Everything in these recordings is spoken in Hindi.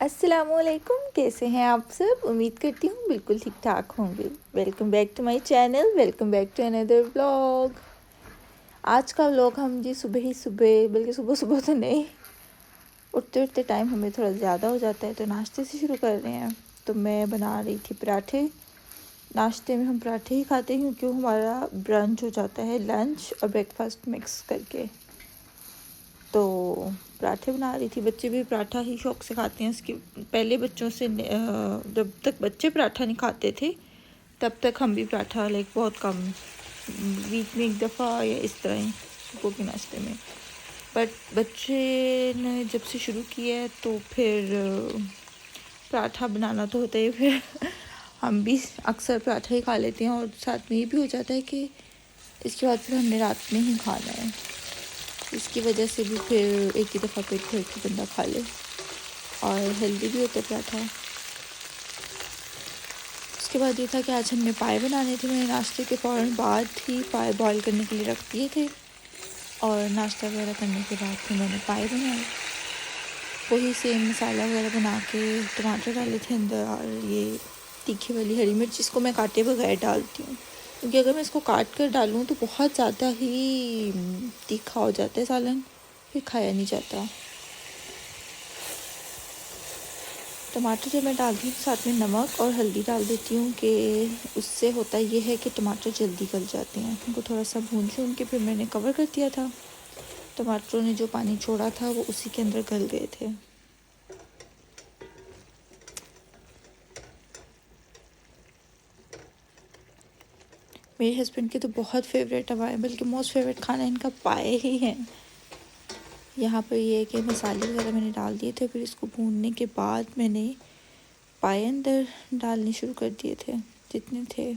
अस्सलामुअलैकुम, कैसे हैं आप सब। उम्मीद करती हूँ बिल्कुल ठीक ठाक होंगे। Welcome back to my channel, welcome back to another vlog. आज का व्लॉग हम जी सुबह ही सुबह, बल्कि सुबह सुबह तो नहीं, उठते उठते टाइम हमें थोड़ा ज़्यादा हो जाता है, तो नाश्ते से शुरू कर रहे हैं। तो मैं बना रही थी पराठे। नाश्ते में हम पराठे ही खाते हैं क्योंकि हमारा ब्रंच हो जाता है लंच और ब्रेकफास्ट मिक्स करके। तो पराठे बना रही थी। बच्चे भी पराठा ही शौक़ से खाते हैं। इसके पहले बच्चों से जब तक बच्चे पराठा नहीं खाते थे तब तक हम भी पराठा बहुत कम, वीक में एक दफ़ा या इस तरह ही सुबह के नाश्ते में। बट बच्चे ने जब से शुरू किया है तो फिर पराठा बनाना तो होता ही। फिर हम भी अक्सर पराठा ही खा लेते हैं और साथ में ये भी हो जाता है कि इसके बाद फिर हमने रात में ही खाना है। इसकी वजह से भी फिर एक ही दफ़ा पेट भर के बंदा खा ले और हेल्दी भी होता है पराठा। उसके बाद ये था कि आज हमने पाए बनाने थे। मैंने नाश्ते के फ़ौरन बाद ही पाए बॉईल करने के लिए रख दिए थे और नाश्ता वगैरह करने के बाद फिर मैंने पाए बनाए। वही सेम मसाला वगैरह बना के टमाटर डाले थे अंदर और ये तीखी वाली हरी मिर्च, इसको मैं काटे बगैर डालती हूँ क्योंकि अगर मैं इसको काट कर डालूँ तो बहुत ज़्यादा ही तीखा हो जाता है सालन, फिर खाया नहीं जाता। टमाटर जब मैं डालती हूँ साथ में नमक और हल्दी डाल देती हूँ कि उससे होता ये है कि टमाटर जल्दी गल जाते हैं। उनको थोड़ा सा भून के फिर मैंने कवर कर दिया था। टमाटरों ने जो पानी छोड़ा था वो उसी के अंदर गल गए थे। मेरे हस्बैंड के तो बहुत फेवरेट हवा है, बल्कि मोस्ट फेवरेट खाना इनका पाए ही है। यहाँ पर ये है कि मसाले वगैरह मैंने डाल दिए थे, फिर इसको भूनने के बाद मैंने पाए अंदर डालने शुरू कर दिए थे जितने थे।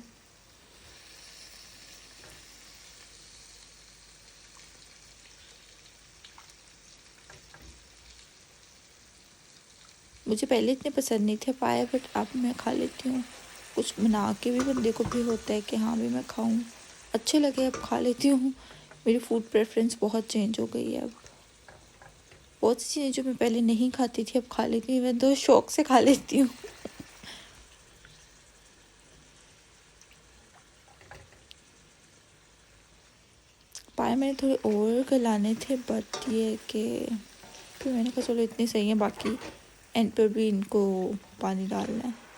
मुझे पहले इतने पसंद नहीं थे पाए, बट अब मैं खा लेती हूँ। कुछ बना के भी बंदे को भी होता है कि हाँ भी मैं खाऊं, अच्छे लगे अब खा लेती हूँ। मेरी फूड प्रेफरेंस बहुत चेंज हो गई है अब। बहुत सी चीज़ें जो मैं पहले नहीं खाती थी अब खा लेती हूँ। मैं तो शौक से खा लेती हूँ। पाए मैंने थोड़े और गलाने थे, बट ये कि फिर मैंने कहा चलो इतने सही है, बाकी एंड पर भी इनको पानी डालना है।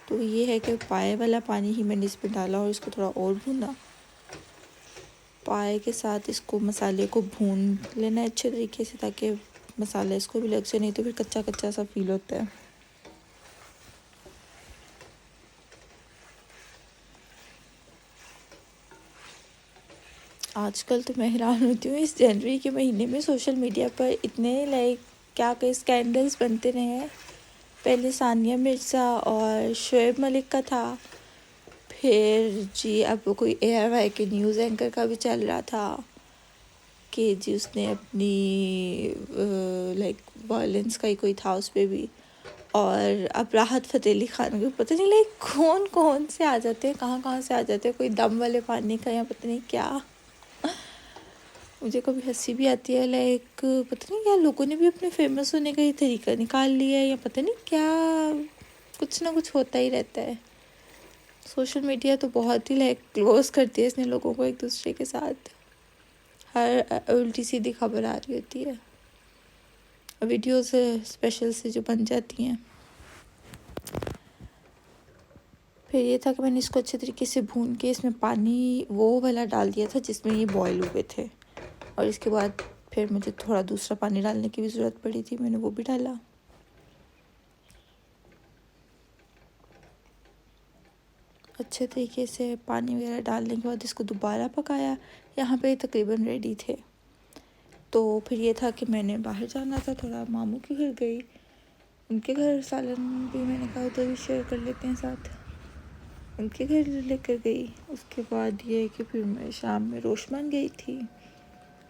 तो ये है कि पाए वाला पानी ही मैंने इसमें डाला और इसको थोड़ा और भूना। पाए के साथ इसको मसाले को भून लेना है अच्छे तरीके से ताकि मसाला इसको भी लग जाए, नहीं तो फिर कच्चा कच्चा सा फील होता है। आजकल तो मैं हैरान होती हूँ, इस जनवरी के महीने में सोशल मीडिया पर इतने क्या कई स्कैंडल्स बनते रहे हैं। पहले सानिया मिर्ज़ा और शोएब मलिक का था, फिर जी अब कोई ARY के न्यूज़ एंकर का भी चल रहा था कि जी उसने अपनी वायलेंस का ही कोई था उस पर भी। और अब राहत फ़तेह अली ख़ान को पता नहीं कौन कौन से आ जाते हैं, कहाँ कहाँ से आ जाते हैं, कोई दम वाले पानी का या पता नहीं क्या। मुझे कभी हंसी भी आती है, पता नहीं क्या लोगों ने भी अपने फेमस होने का ही तरीका निकाल लिया है या पता नहीं क्या, कुछ ना कुछ होता ही रहता है। सोशल मीडिया तो बहुत ही क्लोज करती है इसने लोगों को एक दूसरे के साथ। हर उल्टी सीधी खबर आ रही होती है, वीडियो से स्पेशल से जो बन जाती हैं। फिर ये था कि मैंने इसको अच्छे तरीके से भून के इसमें पानी वो वाला डाल दिया था जिसमें ये बॉयल हुए थे, और इसके बाद फिर मुझे थोड़ा दूसरा पानी डालने की भी ज़रूरत पड़ी थी, मैंने वो भी डाला। अच्छे तरीके से पानी वगैरह डालने के बाद इसको दोबारा पकाया। यहाँ पे तकरीबन रेडी थे। तो फिर ये था कि मैंने बाहर जाना था, थोड़ा मामू के घर गई, उनके घर सालन भी मैंने कहा उधर भी शेयर कर लेते हैं साथ, उनके घर लेकर गई। उसके बाद ये कि फिर मैं शाम में रोशमन गई थी।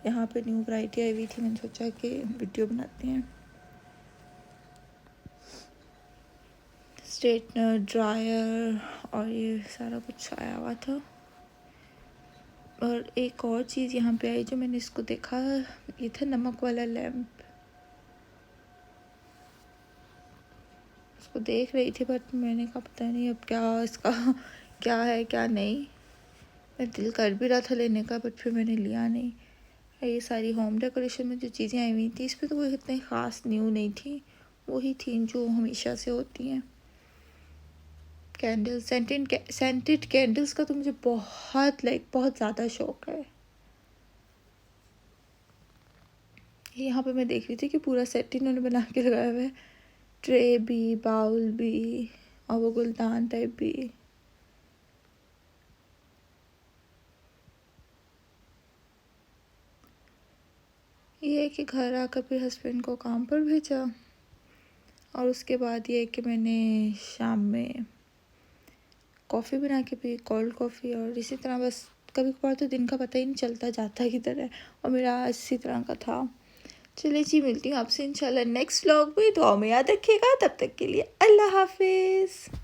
यहाँ पे न्यू वैरायटी आई हुई थी, मैंने सोचा कि वीडियो बनाते हैं। स्ट्रेटनर, ड्रायर और ये सारा कुछ आया हुआ था। और एक और चीज़ यहाँ पे आई जो मैंने इसको देखा, ये था नमक वाला लैम्प। उसको देख रही थी, बट मैंने कहा पता नहीं अब क्या इसका क्या है क्या नहीं। मैं दिल कर भी रहा था लेने का, बट फिर मैंने लिया नहीं। ये सारी होम डेकोरेशन में जो चीज़ें आई हुई थी, इस पर तो कोई इतनी ख़ास न्यू नहीं थी, वही थी जो हमेशा से होती हैं। कैंडल्स, सेंटेड कैंडल्स का तो मुझे बहुत बहुत ज़्यादा शौक है। यहाँ पे मैं देख रही थी कि पूरा सेट इन्होंने बना के लगाया हुआ है, ट्रे भी, बाउल भी, और वो गुलदान टाइप भी। ये है कि घर आकर फिर हस्बैंड को काम पर भेजा, और उसके बाद ये है कि मैंने शाम में कॉफ़ी बना के पी, कोल्ड कॉफ़ी। और इसी तरह बस कभी कभार तो दिन का पता ही नहीं चलता जाता किधर है, और मेरा आज इसी तरह का था। चलिए जी, मिलती हूँ आपसे इंशाल्लाह नेक्स्ट व्लॉग में। दुआ में याद रखिएगा, तब तक के लिए अल्लाह हाफिज़।